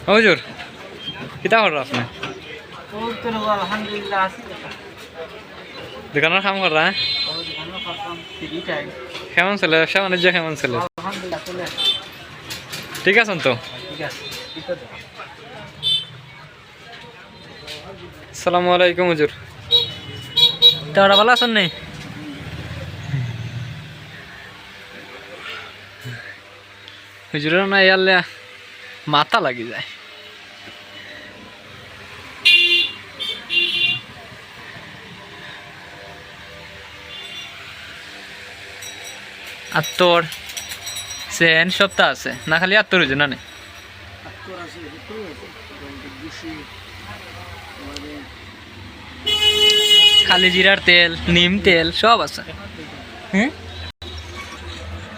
হুজুর কিতা কর আপনি আলহামদুলিল্লাহ আছি দোকানের কাম করা কেমন চলে ব্যবসা বাণিজ্য কেমন চলে আলহামদুলিল্লাহ চলে ঠিক আছেন তো ঠিক আছে আসসালামু আলাইকুম হুজুর তোরা ভালো আছেন নি হুজুরের না ইয়ালে মাথা লাগি যায় আর তোর চেন সপ্তাহ আছে না খালি আর তোর হুজুর না নেই খালি জিরার তেল নিম তেল সব আছে হ্যাঁ